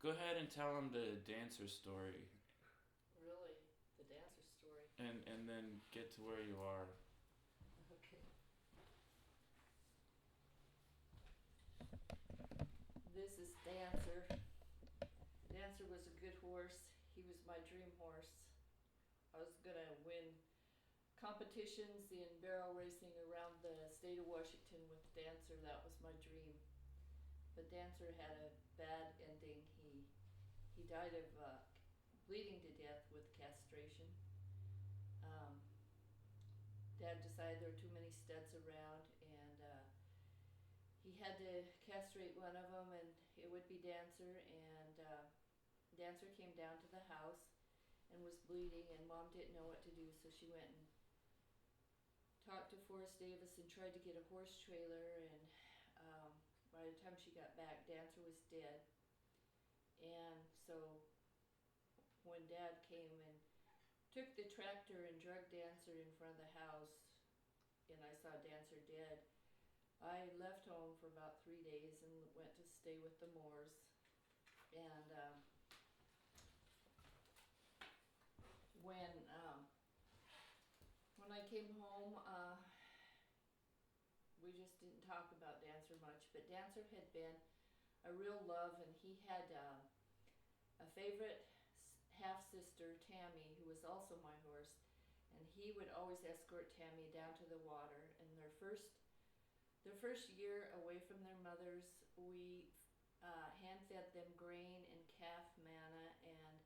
Go ahead and tell them the dancer story, Really, the dancer story. and then get to where you are. Okay. This is Dancer. Dancer was a good horse. He was my dream horse. I was gonna win competitions in barrel racing around the state of Washington with Dancer. That was my dream. But Dancer had a bad ending. He died of bleeding to death with castration. Um, Dad decided there were too many studs around, and he had to castrate one of them, and it would be Dancer. And Dancer came down to the house and was bleeding, and Mom didn't know what to do, so she went and talked to Forrest Davis and tried to get a horse trailer. And by the time she got back, Dancer was dead. And so when Dad came and took the tractor and drug Dancer in front of the house, and I saw Dancer dead, I left home for about 3 days and went to stay with the Moores. And when when I came home, we just didn't talk about Dancer much. But Dancer had been a real love, and he had a favorite half sister, Tammy, who was also my horse, and he would always escort Tammy down to the water. And their first year away from their mothers, we hand fed them grain and calf manna, and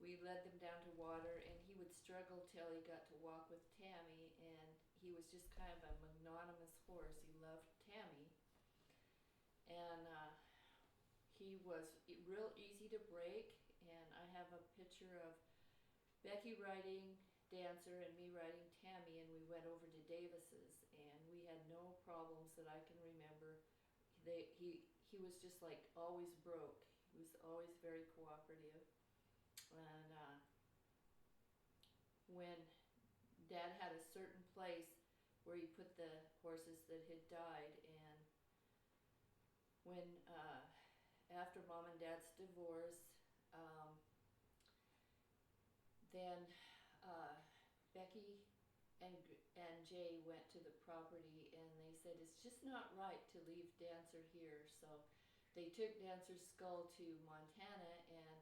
we led them down to water. And he would struggle till he got to walk with Tammy, and he was just kind of a magnanimous horse. He loved Tammy, and he was real easy to break. And I have a picture of Becky riding Dancer and me riding Tammy, and we went over to Davis's, and we had no problems that I can remember. He was just like always broke. He was always very cooperative. And when Dad had a certain place where he put the horses that had died, and when after Mom and Dad's divorce, then Becky and Jay went to the property, and they said it's just not right to leave Dancer here. So they took Dancer's skull to Montana, and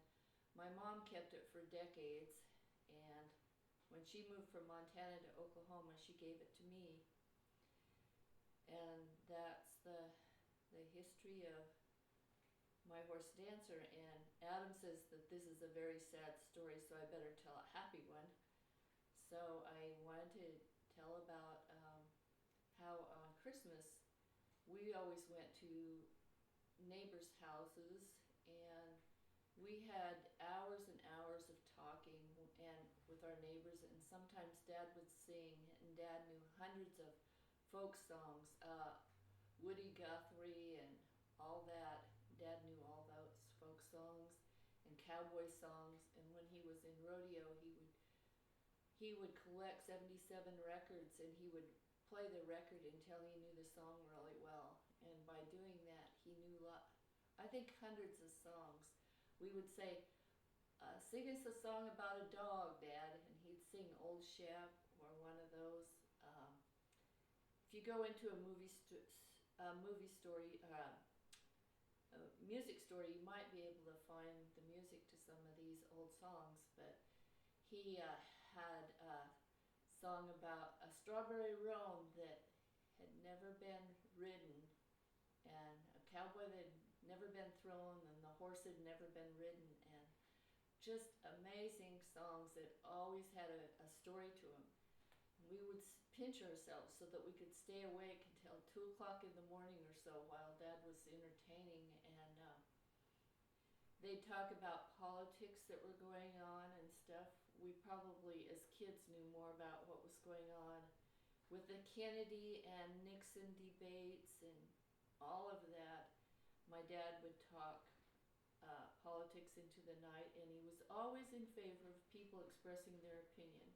my mom kept it for decades. And when she moved from Montana to Oklahoma, she gave it to me. And that's the history of my horse Dancer. And Adam says that this is a very sad story, so I better tell a happy one. So I wanted to tell about how on Christmas we always went to neighbors' houses, and we had hours and hours of talking and with our neighbors. And sometimes Dad would sing, and Dad knew hundreds of folk songs, Woody Guthrie and all that. Dad knew all those folk songs and cowboy songs. And when he was in rodeo, he would collect 77 records, and he would play the record until he knew the song really well. And by doing that, he knew I think hundreds of songs. We would say, sing us a song about a dog, Dad, and he'd sing Old Shep or one of those. If you go into a music store, you might be able to find the music to some of these old songs. But he had a song about a strawberry roan that had never been ridden, and a cowboy that had never been thrown, and the horse had never been ridden. And just amazing songs that always had a story to them. We would pinch ourselves so that we could stay awake until 2 o'clock in the morning or so while Dad was entertaining. And they'd talk about politics that were going on and stuff. We probably, as kids, knew more about what was going on with the Kennedy and Nixon debates and all of that. My dad would talk politics into the night, and he was always in favor of people expressing their opinion.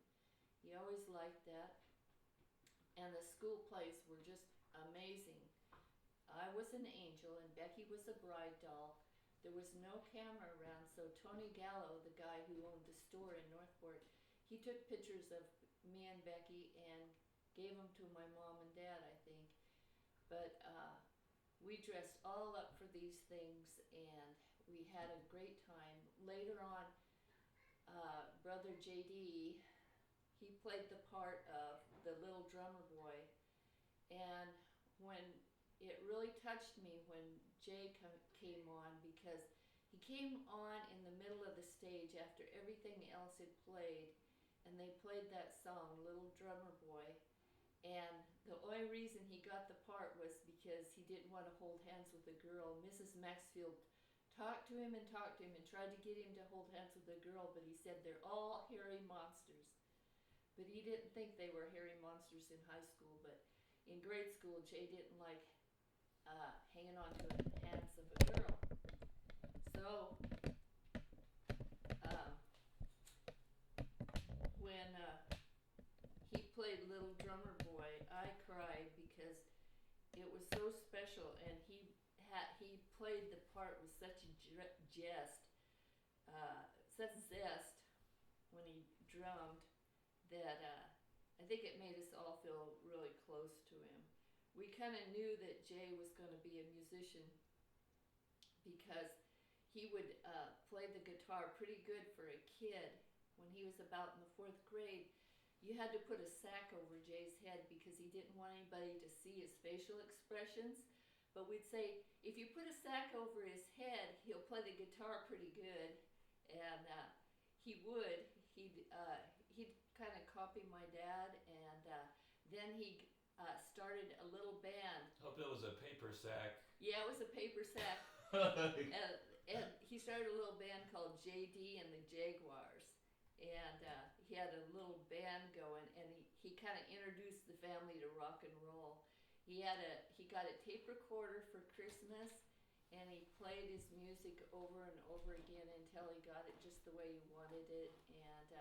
He always liked that. And the school plays were just amazing. I was an angel, and Becky was a bride doll. there was no camera around, so Tony Gallo, the guy who owned the store in Northport, he took pictures of me and Becky and gave them to my mom and dad, I think. But we dressed all up for these things, and we had a great time. Later on, brother JD, he played the part of the little drummer boy, and when it really touched me when Jay came on, because he came on in the middle of the stage after everything else had played, and they played that song, Little Drummer Boy, and the only reason he got the part was because he didn't want to hold hands with a girl. Mrs. Maxfield talked to him and tried to get him to hold hands with a girl, but he said they're all hairy monsters. But he didn't think they were hairy monsters in high school, but in grade school, Jay didn't like hanging on to the hands of a girl. So when he played Little Drummer Boy, I cried because it was so special, and he played the part with such such zest when he drummed that I think it made us all feel really close to him. We kind of knew that Jay was going to be a musician because he would play the guitar pretty good for a kid. When he was about in the 4th grade, you had to put a sack over Jay's head because he didn't want anybody to see his facial expressions. But we'd say, if you put a sack over his head, he'll play the guitar pretty good. And he would. He'd kind of copy my dad, and then he started a little band. Hope it was a paper sack. Yeah, it was a paper sack. And he started a little band called JD and the Jaguars. And he had a little band going, and he kind of introduced the family to rock and roll. He got a tape recorder for Christmas, and he played his music over and over again until he got it just the way he wanted it. And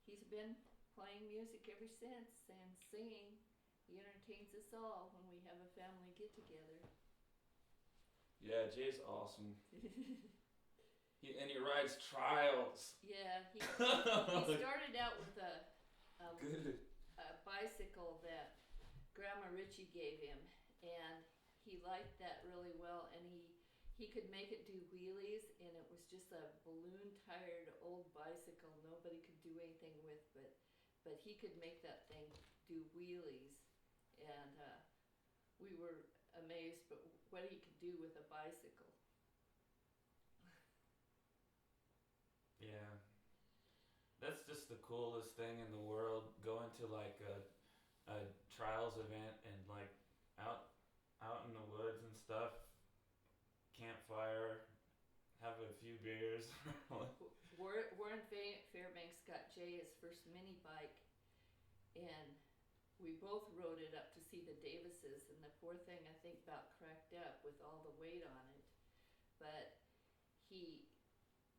he's been playing music ever since and singing. He entertains us all when we have a family get-together. Yeah, Jay's awesome. And he rides trials. Yeah, he started out with a bicycle that Grandma Ritchie gave him, and he liked that really well, and he could make it do wheelies, and it was just a balloon-tired old bicycle nobody could do anything with, but he could make that thing do wheelies, and we were amazed at what he could do with a bicycle. Yeah. That's just the coolest thing in the world, going to like a trials event and like out in the woods and stuff, campfire, have a few beers. Warren Fairbanks got Jay his first mini bike, and we both rode it up to see the Davises, and the poor thing I think about cracked up with all the weight on it. But he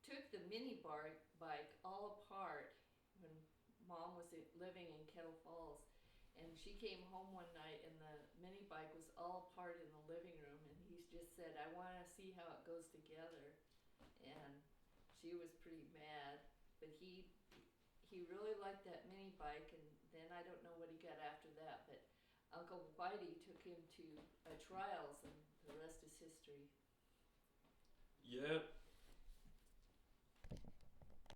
took the mini bike all apart when Mom was living in Kettle Falls, and she came home one night and the mini bike was all apart in the living room, and he just said, "I want to see how it goes together." And she was pretty mad, but he really liked that mini bike, and then I don't know what he got after that, but Uncle Whitey took him to trials, and the rest is history. Yep.